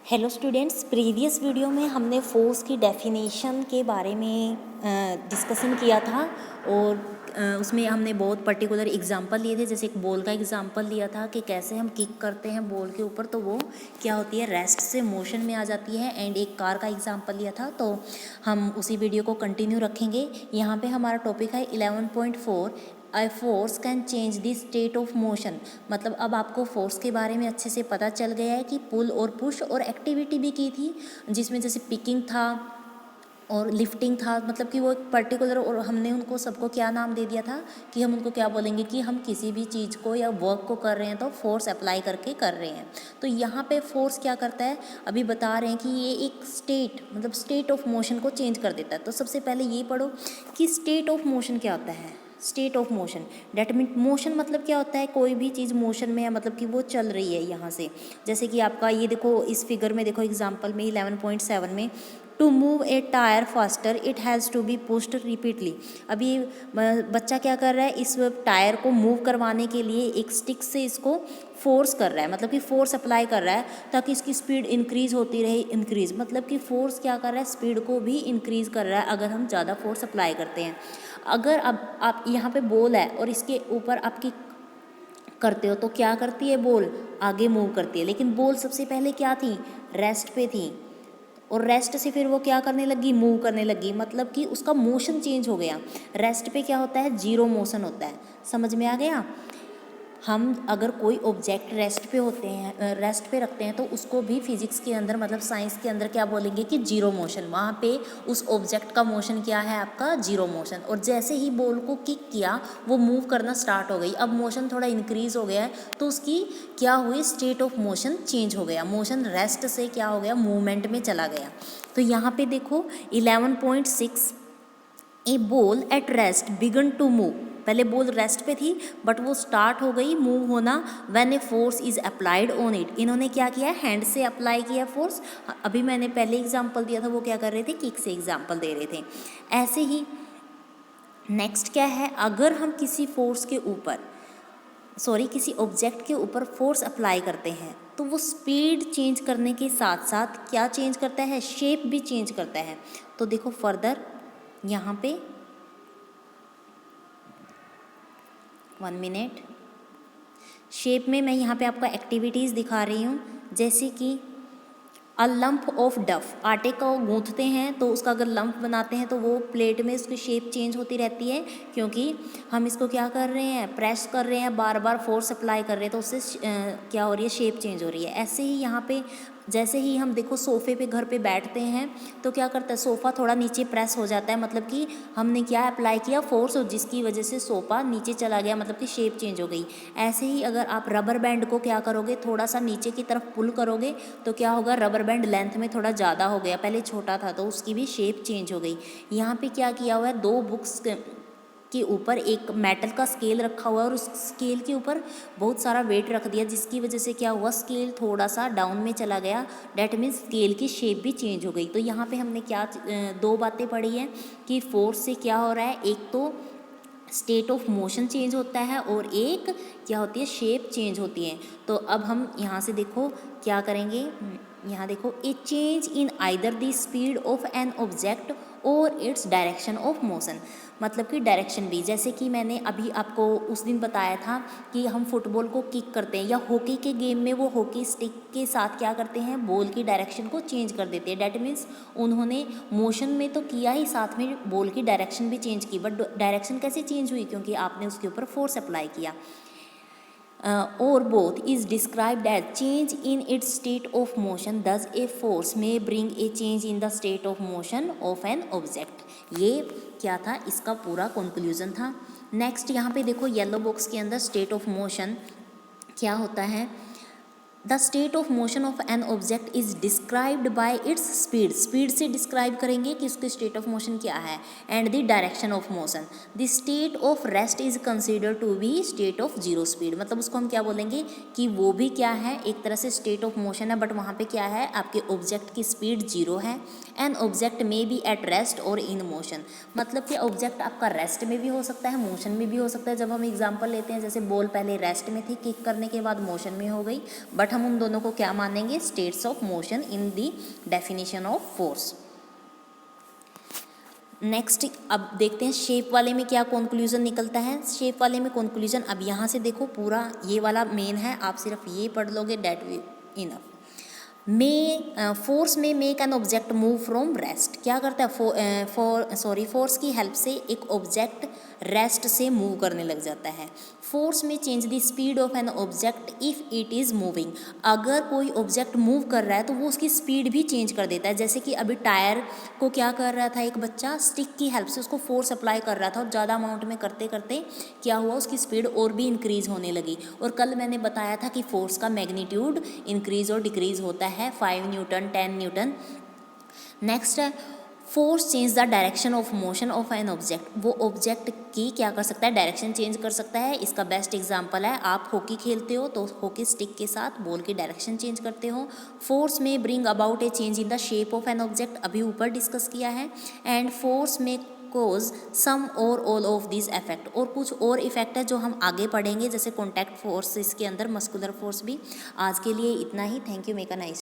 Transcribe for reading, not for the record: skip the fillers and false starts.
Hello students, previous video में हमने force की डेफिनेशन के बारे में डिस्कशन किया था और उसमें हमने बहुत पर्टिकुलर एग्जांपल लिए थे। जैसे एक बॉल का एग्जांपल लिया था कि कैसे हम किक करते हैं बॉल के ऊपर तो वो क्या होती है, रेस्ट से मोशन में आ जाती है। एंड एक कार का एग्जांपल लिया था, तो हम उसी वीडियो को कंटिन्यू रखेंगे। यहाँ पे हमारा टॉपिक है 11.4 I force can change the state of motion. मतलब अब आपको फोर्स के बारे में अच्छे से पता चल गया है कि पुल और पुश और एक्टिविटी भी की थी, जिसमें जैसे पिकिंग था और लिफ्टिंग था। मतलब कि वो एक पर्टिकुलर, और हमने उनको सबको क्या नाम दे दिया था कि हम उनको क्या बोलेंगे कि हम किसी भी चीज़ को या वर्क को कर रहे हैं तो फोर्स अप्लाई करके कर रहे हैं। तो यहाँ पे फोर्स क्या करता है, अभी बता रहे हैं कि ये एक स्टेट, मतलब स्टेट ऑफ मोशन को चेंज कर देता है। तो सबसे पहले ये पढ़ो कि स्टेट ऑफ मोशन क्या होता है। State of motion, that mean motion मतलब क्या होता है, कोई भी चीज़ मोशन में है, मतलब कि वो चल रही है यहाँ से। जैसे कि आपका ये देखो, इस फिगर में देखो, एग्जांपल में 11.7 में, to move a tyre faster it has to be pushed repeatedly. अभी बच्चा क्या कर रहा है, इस टायर को मूव करवाने के लिए एक स्टिक से इसको फोर्स कर रहा है, मतलब कि फोर्स अप्लाई कर रहा है ताकि इसकी स्पीड इंक्रीज़ होती रहे। इंक्रीज़ मतलब कि फोर्स क्या कर रहा है, स्पीड को भी इंक्रीज़ कर रहा है अगर हम ज़्यादा फोर्स अप्लाई करते हैं। अगर अब आप यहाँ पे बॉल है और इसके ऊपर आप किक करते हो तो क्या करती है, बॉल आगे मूव करती है। लेकिन बॉल सबसे पहले क्या थी, रेस्ट पे थी, और रेस्ट से फिर वो क्या करने लगी, मूव करने लगी। मतलब कि उसका मोशन चेंज हो गया। रेस्ट पे क्या होता है, जीरो मोशन होता है। समझ में आ गया। हम अगर कोई ऑब्जेक्ट रेस्ट पे होते हैं, रेस्ट पे रखते हैं, तो उसको भी फिजिक्स के अंदर, मतलब साइंस के अंदर क्या बोलेंगे कि जीरो मोशन। वहाँ पे उस ऑब्जेक्ट का मोशन क्या है, आपका जीरो मोशन। और जैसे ही बॉल को किक किया वो मूव करना स्टार्ट हो गई। अब मोशन थोड़ा इंक्रीज हो गया है तो उसकी क्या हुई, स्टेट ऑफ मोशन चेंज हो गया। मोशन रेस्ट से क्या हो गया, मूवमेंट में चला गया। तो यहाँ पे देखो 11.6, a ball at rest began to move. पहले बॉल रेस्ट पे थी बट वो स्टार्ट हो गई मूव होना when a force is applied on it. इन्होंने क्या किया, हैंड से अप्लाई किया फोर्स। अभी मैंने पहले एग्जांपल दिया था, वो क्या कर रहे थे, किक से एग्जांपल दे रहे थे। ऐसे ही नेक्स्ट क्या है, अगर हम किसी फोर्स के ऊपर, सॉरी किसी ऑब्जेक्ट के ऊपर फोर्स अप्लाई करते हैं तो वो स्पीड चेंज करने के साथ साथ क्या चेंज करता है, शेप भी चेंज करता है। तो देखो फर्दर यहाँ पे 1 मिनट, शेप में मैं यहाँ पे आपको एक्टिविटीज़ दिखा रही हूँ। जैसे कि अ लंप ऑफ डफ, आटे को गूंथते हैं तो उसका अगर लंप बनाते हैं तो वो प्लेट में उसकी शेप चेंज होती रहती है, क्योंकि हम इसको क्या कर रहे हैं, प्रेस कर रहे हैं, बार बार फोर्स अप्लाई कर रहे हैं, तो उससे क्या हो रही है, शेप चेंज हो रही है। ऐसे ही यहाँ पे जैसे ही हम देखो सोफ़े पे घर पे बैठते हैं तो क्या करता है, सोफ़ा थोड़ा नीचे प्रेस हो जाता है, मतलब कि हमने क्या अप्लाई किया, फोर्स, और जिसकी वजह से सोफ़ा नीचे चला गया, मतलब कि शेप चेंज हो गई। ऐसे ही अगर आप रबर बैंड को क्या करोगे, थोड़ा सा नीचे की तरफ पुल करोगे तो क्या होगा, रबर बैंड लेंथ में थोड़ा ज़्यादा हो गया, पहले छोटा था तो उसकी भी शेप चेंज हो गई। यहाँ पे क्या किया हुआ है, दो बुक्स के ऊपर एक मेटल का स्केल रखा हुआ है और उस स्केल के ऊपर बहुत सारा वेट रख दिया, जिसकी वजह से क्या हुआ, स्केल थोड़ा सा डाउन में चला गया। डैट मीन्स स्केल की शेप भी चेंज हो गई। तो यहाँ पे हमने क्या दो बातें पढ़ी हैं कि फोर्स से क्या हो रहा है, एक तो स्टेट ऑफ मोशन चेंज होता है और एक क्या होती है, शेप चेंज होती है। तो अब हम यहाँ से देखो क्या करेंगे, यहाँ देखो, ए change in either the speed of an object और इट्स डायरेक्शन ऑफ मोशन। मतलब कि डायरेक्शन भी, जैसे कि मैंने अभी आपको उस दिन बताया था कि हम फुटबॉल को किक करते हैं, या हॉकी के गेम में वो हॉकी स्टिक के साथ क्या करते हैं, बॉल की डायरेक्शन को चेंज कर देते हैं। डैट मीन्स उन्होंने मोशन में तो किया ही, साथ में बॉल की डायरेक्शन भी चेंज की। बट डायरेक्शन कैसे चेंज हुई, क्योंकि आपने उसके ऊपर फोर्स अप्लाई किया। Or both is described as change in its state of motion. Thus a force may bring a change in the state of motion of an object. ये क्या था, इसका पूरा कंक्लूजन था। नेक्स्ट यहाँ पे देखो येलो बॉक्स के अंदर स्टेट ऑफ मोशन क्या होता है। The state of motion of an object is described by its speed. Speed से डिस्क्राइब करेंगे कि उसकी स्टेट ऑफ मोशन क्या है, and the direction of motion. The state of rest is consider to be state of zero speed. मतलब उसको हम क्या बोलेंगे कि वो भी क्या है, एक तरह से स्टेट ऑफ मोशन है, बट वहाँ पे क्या है, आपके ऑब्जेक्ट की स्पीड जीरो है। An object may be at rest और इन मोशन। मतलब कि ऑब्जेक्ट आपका रेस्ट में भी हो सकता है, मोशन में भी हो सकता है। जब हम एग्जाम्पल लेते हैं, जैसे बॉल पहले रेस्ट में थी, किक करने के बाद मोशन में हो गई, बट हम उन दोनों को क्या मानेंगे, states of motion in the definition of force. Next अब देखते हैं शेप वाले में क्या कंक्लूजन निकलता है। शेप वाले में कंक्लूजन अब यहाँ से देखो, पूरा ये वाला मेन है, आप सिर्फ ये पढ़ लोगे डेट इनफ। फोर्स में make an object move from rest, क्या करता है फोर्स की हेल्प से एक ऑब्जेक्ट रेस्ट से मूव करने लग जाता है। फोर्स में change the speed of an object if it is moving, अगर कोई ऑब्जेक्ट मूव कर रहा है तो वो उसकी स्पीड भी चेंज कर देता है। जैसे कि अभी टायर को क्या कर रहा था, एक बच्चा स्टिक की हेल्प से उसको फोर्स अप्लाई कर रहा था और ज़्यादा अमाउंट में करते करते क्या हुआ, उसकी स्पीड और भी इंक्रीज़ होने लगी। और कल मैंने बताया था कि फोर्स का मैग्नीट्यूड इंक्रीज़ और डिक्रीज़ होता है, 5 न्यूटन 10 न्यूटन। नेक्स्ट है force change the direction of motion of an object, वो ऑब्जेक्ट की क्या कर सकता है, डायरेक्शन चेंज कर सकता है। इसका बेस्ट एग्जांपल है, आप हॉकी खेलते हो तो हॉकी स्टिक के साथ बॉल की डायरेक्शन चेंज करते हो। फोर्स में bring about A change in the shape of an object, अभी ऊपर डिस्कस किया है। एंड फोर्स में कोज सम और ऑल ऑफ दिस इफेक्ट, और कुछ और इफेक्ट है जो हम आगे पढ़ेंगे, जैसे कॉन्टैक्ट फोर्स, इसके अंदर मस्कुलर फोर्स भी। आज के लिए इतना ही, thank you, make a nice